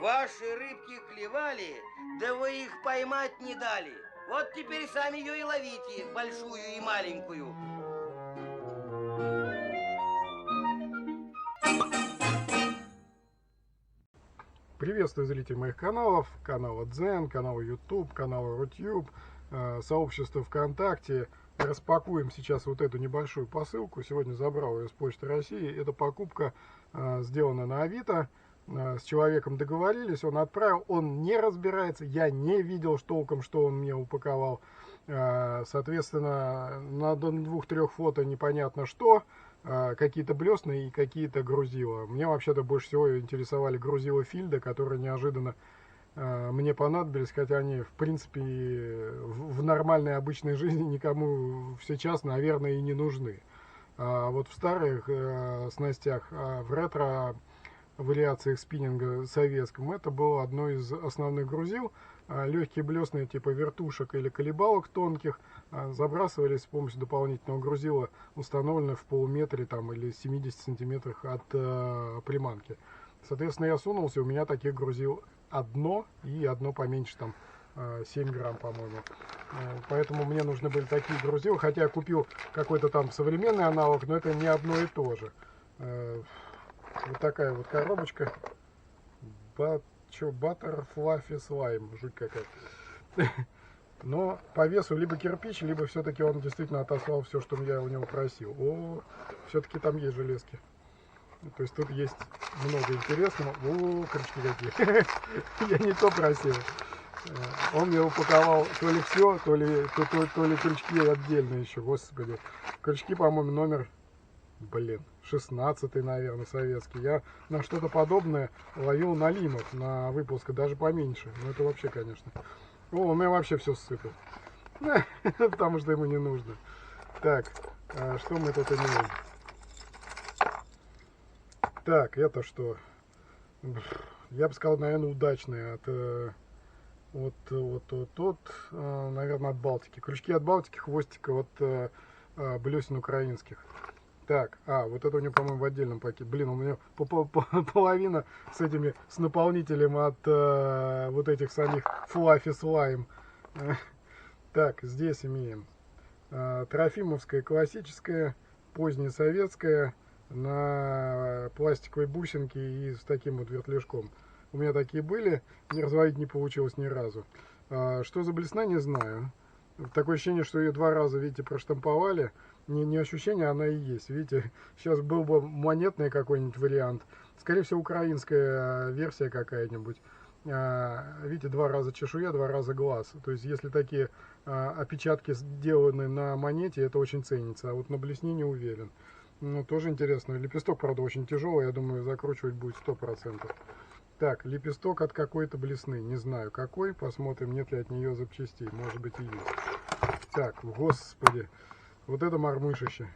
Ваши рыбки клевали, да вы их поймать не дали. Вот теперь сами ее и ловите, большую и маленькую. Приветствую зрителей моих каналов, канала Дзен, канала YouTube, канала Рутюб, сообщество ВКонтакте. Распакуем сейчас вот эту небольшую посылку. Сегодня забрал ее с Почты России. Эта покупка сделана на Авито. С человеком договорились, он отправил, он не разбирается, я не видел толком, что он мне упаковал. Соответственно, на 2-3 фото непонятно что. Какие-то блесны и какие-то грузила. Мне вообще-то больше всего интересовали грузила Фильда, которые неожиданно мне понадобились, хотя они, в принципе, в нормальной обычной жизни никому сейчас, наверное, и не нужны. Вот в старых снастях, в ретро вариациях спиннинга советском, это было одно из основных грузил. Легкие блесны типа вертушек или колебалок тонких забрасывались с помощью дополнительного грузила, установленного в полуметре там, или 70 сантиметрах от приманки. Соответственно, я сунулся, у меня таких грузил одно и одно поменьше, там 7 грамм, по-моему. Поэтому мне нужны были такие грузила, хотя я купил какой-то там современный аналог, но это не одно и то же. Вот такая вот коробочка. Butter Fluffy Slime. Жуть какая-то. Но по весу либо кирпич, либо все-таки он действительно отослал все, что я у него просил. О, все-таки там есть железки. То есть тут есть много интересного. О, крючки какие. Я не то просил. Он мне упаковал то ли все, то ли крючки отдельно еще. Господи. Крючки, по-моему, номер... 16-й, наверное, советский. Я на что-то подобное ловил на лимов, на выпуск, даже поменьше. Но это вообще, конечно. О, у меня вообще все ссыпал. Потому что ему не нужно. Так, что мы тут имеем? Так, это что? Я бы сказал, наверное, удачные наверное, от Балтики. Крючки от Балтики, хвостика от блесен украинских. Так, вот это у него, по-моему, в отдельном пакете. Блин, у меня половина с наполнителем от вот этих самих Fluffy Slime. Так, здесь имеем трофимовская классическая, поздняя советская, на пластиковой бусинке и с таким вот вертлюжком. У меня такие были, не разводить не получилось ни разу. Что за блесна, не знаю. Такое ощущение, что ее 2 раза, видите, проштамповали. Не ощущение, она и есть. Видите, сейчас был бы монетный какой-нибудь вариант. Скорее всего, украинская версия какая-нибудь. Видите, 2 раза чешуя, 2 раза глаз. То есть, если такие опечатки сделаны на монете, это очень ценится. А вот на блесне не уверен. Ну, тоже интересно. Лепесток, правда, очень тяжелый. Я думаю, закручивать будет 100%. Так, лепесток от какой-то блесны. Не знаю какой. Посмотрим, нет ли от нее запчастей. Может быть и есть. Так, господи. Вот это мормышище.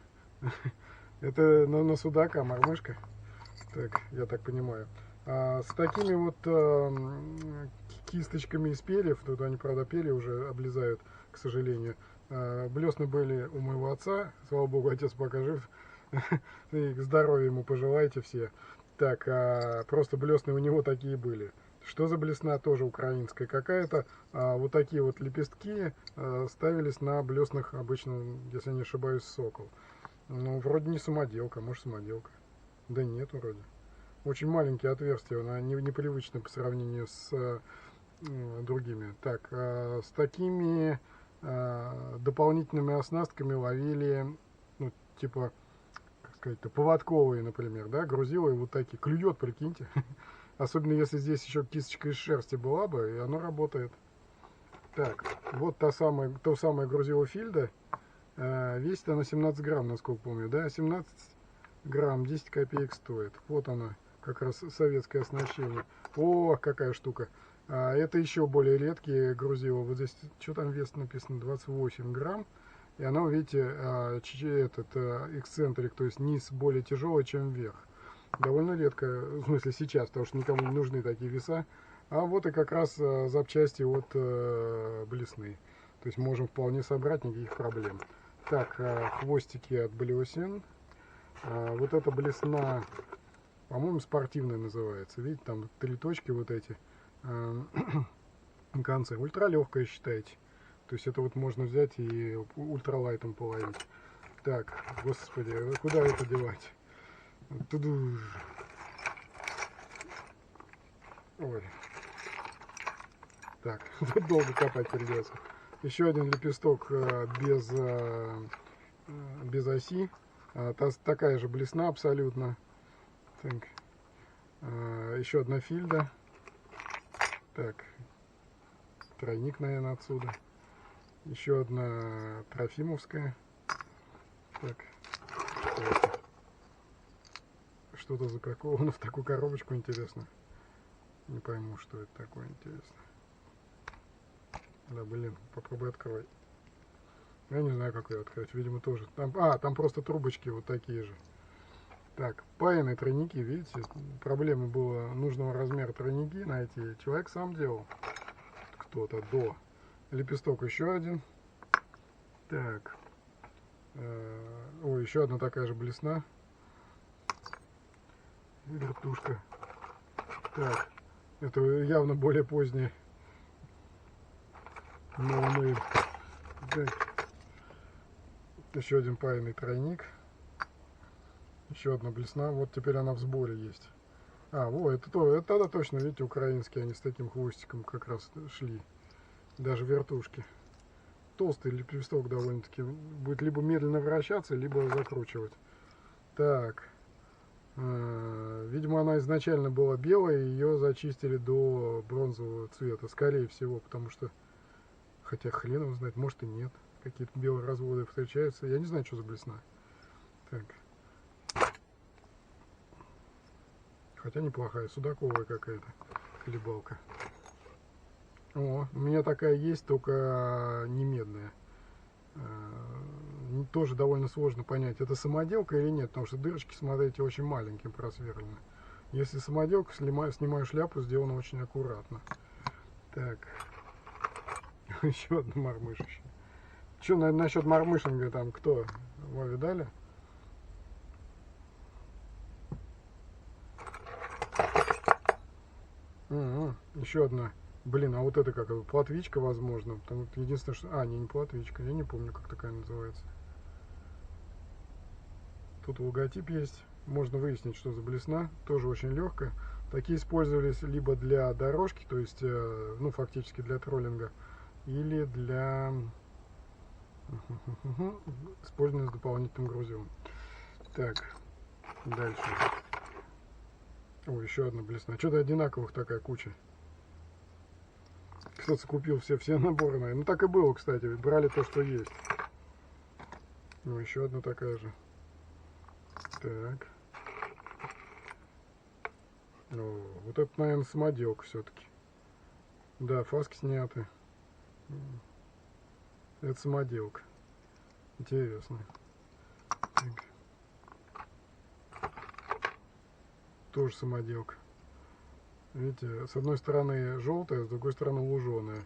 Это на судака мормышка. Так, я так понимаю. С такими вот кисточками из перьев. Тут они, правда, перья уже облезают, к сожалению. Блесны были у моего отца. Слава богу, отец пока жив. И здоровья ему пожелайте все. Так, просто блесны у него такие были. Что за блесна? Тоже украинская какая-то. Вот такие вот лепестки ставились на блеснах обычно, если не ошибаюсь, сокол. Ну, вроде не самоделка, может самоделка. Да нет, вроде. Очень маленькие отверстия, она непривычна по сравнению с другими. Так, с такими дополнительными оснастками ловили, ну, типа, как сказать-то, поводковые, например, да, грузила и вот такие. Клюет, прикиньте. Особенно если здесь еще кисточка из шерсти была бы, и оно работает. Так, вот то самое грузило Фильда. Весит она 17 грамм, насколько помню, да? 17 грамм, 10 копеек стоит. Вот она, как раз советское оснащение. О, какая штука. Это еще более редкие грузила. Вот здесь, что там вес написано? 28 грамм. И она, видите, эксцентрик, то есть низ более тяжелый, чем верх. Довольно редко, в смысле сейчас, потому что никому не нужны такие веса. А вот и как раз запчасти от блесны. То есть можем вполне собрать, никаких проблем. Так, хвостики от блесен. Вот эта блесна По-моему, спортивная называется. Видите, там 3 точки вот эти на конце. Ультралегкая, считайте. То есть это вот можно взять и ультралайтом половить. Так, господи, куда это девать? Туду. Ой. Так, тут долго копать придется. Еще один лепесток без оси. Такая же блесна абсолютно. Так. Еще одна фильда. Так. Тройник, наверное, отсюда. Еще одна трофимовская. Так. Что-то запаковано в такую коробочку, интересно. Не пойму, что это такое, интересно. Да, блин, попробуй открой. Я не знаю, как ее открыть. Видимо, тоже. Там просто трубочки вот такие же. Так, паянные тройники, видите? Проблема была нужного размера тройники найти. Человек сам делал. Кто-то до. Лепесток еще один. Так. Ой, еще одна такая же блесна. Вертушка. Так. Это явно более поздний. No-name. Так. Еще один паянный тройник. Еще одна блесна. Вот теперь она в сборе есть. Это тогда точно, видите, украинские, они с таким хвостиком как раз шли. Даже вертушки. Толстый лепесток довольно-таки. Будет либо медленно вращаться, либо закручивать. Так. Видимо, она изначально была белая, ее зачистили до бронзового цвета, скорее всего, потому что, хотя хрен его знает, может и нет. Какие-то белые разводы встречаются. Я не знаю, что за блесна. Так. Хотя неплохая, судаковая какая-то хлебалка. О, у меня такая есть, только не медная. Тоже довольно сложно понять, это самоделка или нет, потому что дырочки, смотрите, очень маленькие просверлены. Если самоделка, снимаю шляпу, сделано очень аккуратно. Так. Еще одна мормышище. Че насчет мормышинга там, кто? Вы видали? Еще одна. Блин, а вот это как? Платвичка, возможно. Потому что единственное, что... не платвичка. Я не помню, как такая называется. Тут логотип есть. Можно выяснить, что за блесна. Тоже очень легкая. Такие использовались либо для дорожки, то есть, ну, фактически для троллинга, или для использования с дополнительным грузилом. Так, дальше. О, еще одна блесна. Что-то одинаковых такая куча. Кто-то купил все наборы, наверное. Ну, так и было, кстати. Брали то, что есть. Ну, еще одна такая же. Так. О, вот это, наверное, самоделка все-таки. Да, фаски сняты. Это самоделка. Интересно. Так. Тоже самоделка. Видите, с одной стороны желтая, с другой стороны луженая.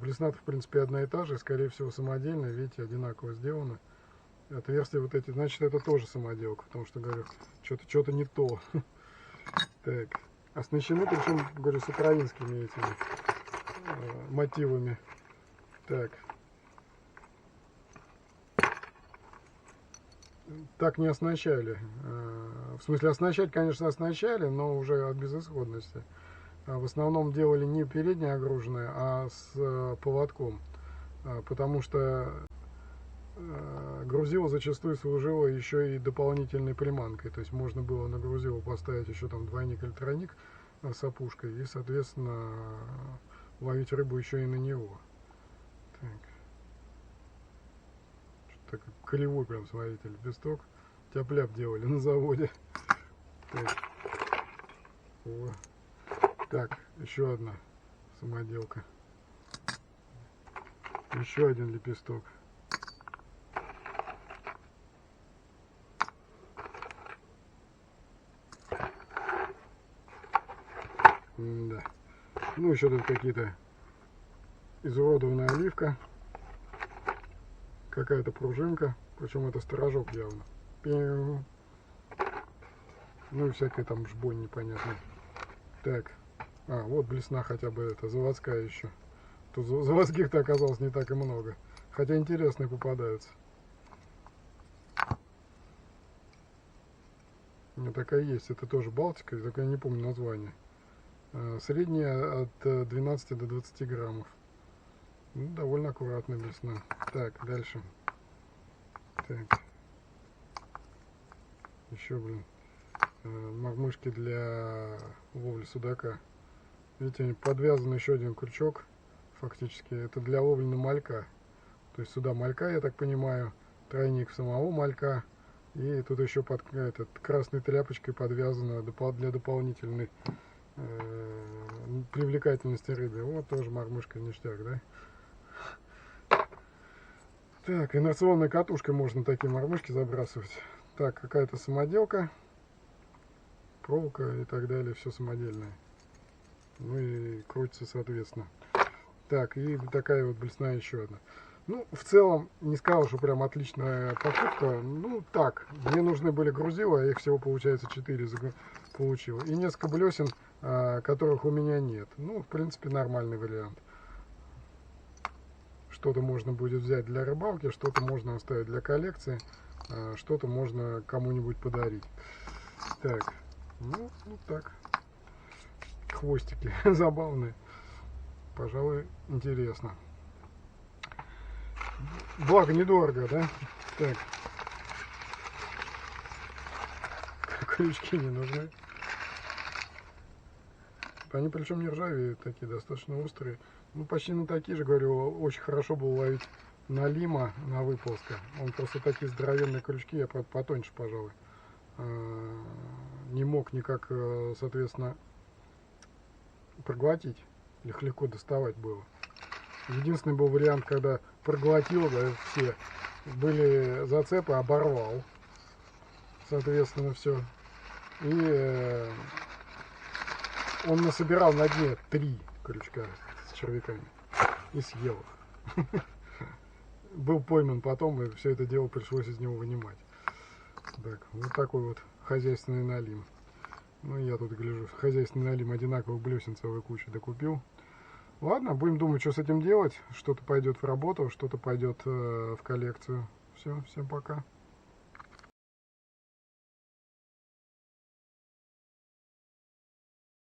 Блесна-то, в принципе, одна и та же, скорее всего, самодельная. Видите, одинаково сделано. Отверстия вот эти, значит, это тоже самоделка, потому что, говорю, что-то не то. Так. Оснащены, причем, говорю, с украинскими этими мотивами. Так. Так не оснащали. В смысле, оснащать, конечно, оснащали, но уже от безысходности. В основном делали не переднее огруженное, а с поводком. Потому что грузило зачастую служило еще и дополнительной приманкой. То есть можно было на грузило поставить еще там двойник или тройник с опушкой и, соответственно, ловить рыбу еще и на него. Так. Так кривой прям, смотрите, лепесток. Тяп-ляп делали на заводе. Так. Так, еще одна самоделка. Еще один лепесток. Да. Ну, еще тут какие-то изуродованная оливка. Какая-то пружинка. Причем это сторожок явно. Пиу. Ну и всякая там жбонь непонятная. Так. А, вот блесна хотя бы это, заводская еще. Тут заводских-то оказалось не так и много. Хотя интересные попадаются. У меня такая есть, это тоже Балтика, только я не помню название. Средняя от 12 до 20 граммов. Ну, довольно аккуратная блесна. Так, дальше. Так. Еще, блин, мормышки для ловли судака. Видите, подвязан еще один крючок. Фактически это для ловли на малька. То есть сюда малька, я так понимаю, тройник самого малька. И тут еще под красной тряпочкой подвязано для дополнительной привлекательности рыбы. Вот тоже мормышка ништяк, да? Так, инерционной катушкой можно такие мормышки забрасывать. Так, какая-то самоделка, проволока и так далее, все самодельное. Ну и крутится соответственно. Так, и такая вот блесна еще одна. Ну, в целом, не сказал, что прям отличная покупка. Ну, так, мне нужны были грузила, их всего, получается, 4 получил. И несколько блесен, которых у меня нет. Ну, в принципе, нормальный вариант. Что-то можно будет взять для рыбалки, что-то можно оставить для коллекции, что-то можно кому-нибудь подарить. Так, ну, вот так. Хвостики забавные. Пожалуй, интересно. Благо недорого, да? Так. Крючки не нужны. Они причем не ржавеют, такие достаточно острые. Ну, почти на такие же, говорю, очень хорошо было ловить налима на выползка. Он просто такие здоровенные крючки, я, правда, потоньше, пожалуй, не мог никак, соответственно, проглотить. Их легко доставать было. Единственный был вариант, когда проглотил, да, все были зацепы, оборвал, соответственно, все. И он насобирал на дне 3 крючка с червяками и съел их. Был пойман потом, и все это дело пришлось из него вынимать. Так, вот такой вот хозяйственный налим. Ну, я тут гляжу, хозяйственный налим одинаковых блесен целую кучу докупил. Ладно, будем думать, что с этим делать. Что-то пойдет в работу, что-то пойдет в коллекцию. Все, всем пока.